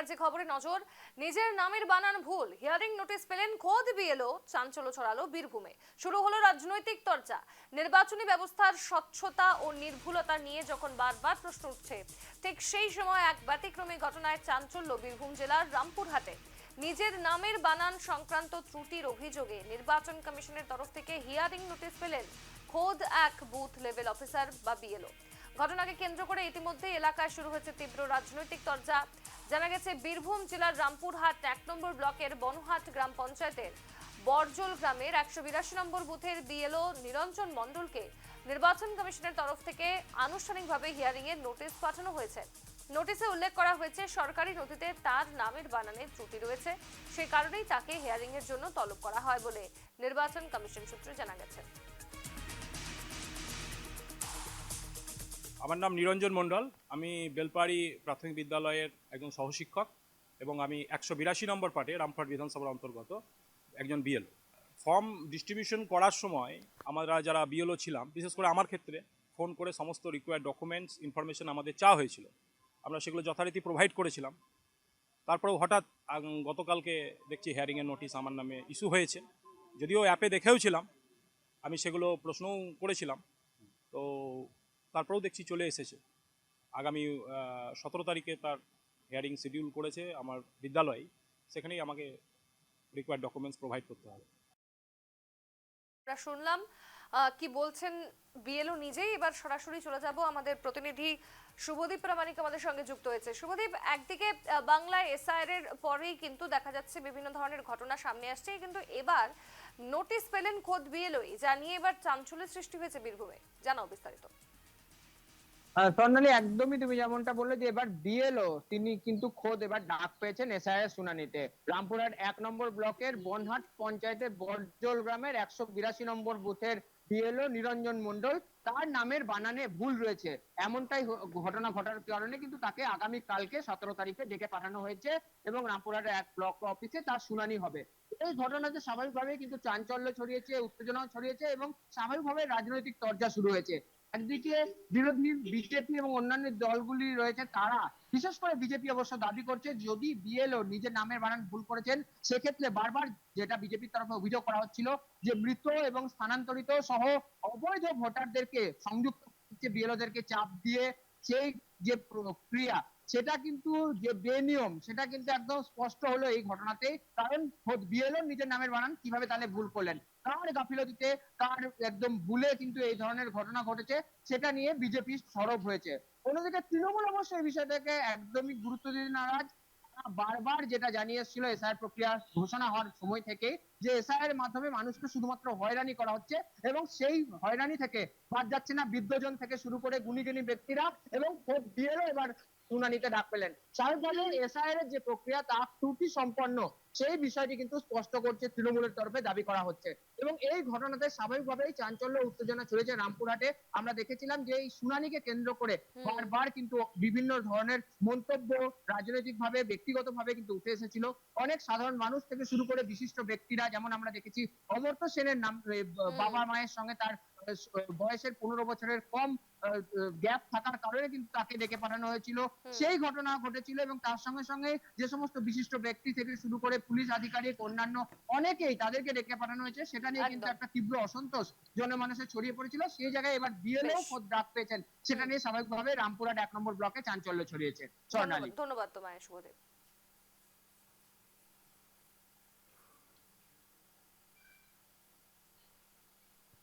এবার যে খবরে নজর, নিজের নামের বানান ভুল, হিয়ারিং নোটিশ পেলেন খোদ বিএলও, চাঞ্চল্য ছড়ালো বীরভূমে। শুরু হলো রাজনৈতিক চর্চা। নির্বাচনী ব্যবস্থার স্বচ্ছতা ও নির্ভুলতা নিয়ে যখন বারবার প্রশ্ন উঠছে, ঠিক সেই সময় এক ব্যতিক্রমী ঘটনায় চাঞ্চল্য বীরভূম জেলার রামপুরহাটে। নিজের নামের বানান সংক্রান্ত ত্রুটির অভিযোগে নির্বাচন কমিশনের তরফ থেকে হিয়ারিং নোটিশ পেলেন খোদ এক বুথ লেভেল অফিসার বা বিএলও। ঘটনাকে কেন্দ্র করে ইতিমধ্যে এলাকায় শুরু হয়েছে তীব্র রাজনৈতিক চর্চা। জানা গেছে বীরভূম জেলার রামপুরহাট ১ নম্বর ব্লকের বনহাট গ্রাম পঞ্চায়েতের বরজল গ্রামের ১৮২ নম্বর বুথের বিএলও নিরঞ্জন মণ্ডলকে নির্বাচন কমিশনের তরফ থেকে আনুষ্ঠানিকভাবে হিয়ারিং এর নোটিশ পাঠানো হয়েছে। নোটিশে উল্লেখ করা হয়েছে সরকারি নথিতে তার নামের বানানে ত্রুটি রয়েছে, সেই কারণেই তাকে হিয়ারিং এর জন্য তলব করা হয় বলে নির্বাচন কমিশন সূত্রে জানা গেছে। আমার নাম নিরঞ্জন মণ্ডল। আমি বেলপাহাড়ি প্রাথমিক বিদ্যালয়ের একজন সহশিক্ষক এবং আমি ১৮২ নম্বর পার্টে রামপুরহাট বিধানসভার অন্তর্গত একজন বিএলও। ফর্ম ডিস্ট্রিবিউশন করার সময় আমরা যারা বিএলও ছিলাম, বিশেষ করে আমার ক্ষেত্রে ফোন করে সমস্ত রিকোয়ার্ড ডকুমেন্টস ইনফরমেশন আমাদের চাওয়া হয়েছিল। আমরা সেগুলো যথারীতি প্রোভাইড করেছিলাম। তারপরেও হঠাৎ গতকালকে দেখছি হিয়ারিংয়ের নোটিশ আমার নামে ইস্যু হয়েছে। যদিও অ্যাপে দেখেও ছিলাম, আমি সেগুলো প্রশ্নও করেছিলাম, তো তারপরেও দেখছি চলে এসেছে। আগামী ১৭ তারিখে তার হিয়ারিং শিডিউল করেছে আমার বিদ্যালয়ে, সেখানেই আমাকে রিকোয়ার্ড ডকুমেন্টস প্রোভাইড করতে হবে। আমরা শুনলাম কি বলছেন বিএলও নিজেই। এবার সরাসরি চলে যাব, আমাদের প্রতিনিধি শুভদীপ প্রামাণিক আমাদের সঙ্গে যুক্ত হয়েছে। শুভদীপ, একদিকে বাংলায় এসআইআর এর পরেই কিন্তু দেখা যাচ্ছে বিভিন্ন ধরনের ঘটনা সামনে আসছে, কিন্তু এবার নোটিশ পেলেন খোদ বিএলওই, যা নিয়ে এবার চাঞ্চল্যের সৃষ্টি হয়েছে বীরভূমে। জানাও বিস্তারিত। স্বর্ণালী, একদমই তুমি যেমনটা বললে যে এবার বিএলও তিনি কিন্তু খোদ এবার ডাক পেয়েছেন এসআইআর শুনানিতে। রামপুরহাট ১ নম্বর ব্লকের বনহাট পঞ্চায়েতের বরজল গ্রামের ১৮২ নম্বর বুথের বিএলও নিরঞ্জন মণ্ডল, তার নামের বানানে ভুল রয়েছে এমনটাই ঘটনা ঘটার কারণে কিন্তু তাকে আগামী কালকে ১৭ তারিখে ডেকে পাঠানো হয়েছে এবং রামপুরহাটের ১ ব্লক অফিসে তার শুনানি হবে। এই ঘটনাতে স্বাভাবিকভাবে কিন্তু চাঞ্চল্য ছড়িয়েছে, উত্তেজনাও ছড়িয়েছে এবং স্বাভাবিকভাবে রাজনৈতিক চর্চা শুরু হয়েছে। একদিকে বিরোধী বিজেপি এবং অন্যান্য দলগুলি রয়েছে, তারা বিশেষ করে বিজেপি অবশ্য দাবি করছে যদি বিএলও নিজের নামের বানান ভুল করেছেন, সেক্ষেত্রে বারবার যেটা বিজেপির তরফে অভিযোগ করা হচ্ছিল যে মৃত এবং স্থানান্তরিত সহ অবৈধ ভোটারদেরকে সংযুক্ত করছে বিএলওদেরকে চাপ দিয়ে, সেই যে প্রক্রিয়া সেটা কিন্তু যে বেনিয়ম সেটা কিন্তু একদম স্পষ্ট হলো এই ঘটনাতে। কারণ বিএলও নিজের নামের বানান কিভাবে তাহলে ভুল করলেন, কার গাফিলতিতে, কার একদম ভুলে কিন্তু এই ধরনের ঘটনা ঘটেছে, সেটা নিয়ে বিজেপি সরব হয়েছে। অন্যদিকে তৃণমূল অবশ্য এই বিষয়টাকে একদমই গুরুত্ব দিতে নারাজ। বারবার যেটা জানিয়ে এসেছিল এসআইআর প্রক্রিয়া ঘোষণা হওয়ার সময় থেকে, যে এসআইআর এর মাধ্যমে মানুষকে শুধুমাত্র হয়রানি করা হচ্ছে এবং সেই হয়রানি থেকে বাদ যাচ্ছে না বৃদ্ধজন থেকে শুরু করে গুণীজনী ব্যক্তিরা, এবং বিএলও এবার শুনানিতে ডাক পেলেন। স্বাভাবিকভাবে এসআইআর এর যে প্রক্রিয়া তা ত্রুটি সম্পন্ন, সেই বিষয়টি কিন্তু স্পষ্ট করছে তৃণমূলের তরফে দাবি করা হচ্ছে। এবং এই ঘটনাতে স্বাভাবিকভাবেই চাঞ্চল্য উত্তেজনা ছড়িয়েছে রামপুরহাটে। আমরা দেখেছিলাম যে এই শুনানিকে কেন্দ্র করে বারবার কিন্তু বিভিন্ন ধরনের মন্তব্য রাজনৈতিকভাবে ব্যক্তিগতভাবে কিন্তু উঠে এসেছিল। অনেক সাধারণ মানুষ থেকে শুরু করে বিশিষ্ট ব্যক্তিরা, যেমন আমরা দেখেছি অমর্ত্য সেনের নাম, বাবা মায়ের সঙ্গে তার বয়সের ১৫ বছরের কম গ্যাপ থাকার কারণে কিন্তু তাকে ডেকে পাঠানো হয়েছিল। সেই ঘটনা ঘটেছিল এবং তার সঙ্গে সঙ্গে যে সমস্ত বিশিষ্ট ব্যক্তি থেকে শুরু করে পুলিশ আধিকারিক অন্যান্য অনেকেই তাদেরকে ডেকে পাঠানো হয়েছে, সেটা নিয়ে কিন্তু একটা তীব্র অসন্তোষ জনমানসে ছড়িয়ে পড়েছিল। সেই জায়গায় এবার বিএলও খোদ ডাক পেয়েছেন, সেটা নিয়ে স্বাভাবিকভাবে রামপুরহাট ১ নম্বর ব্লকে চাঞ্চল্য ছড়িয়েছে। স্বর্ণালী, ধন্যবাদ তোমায় শুভদেব।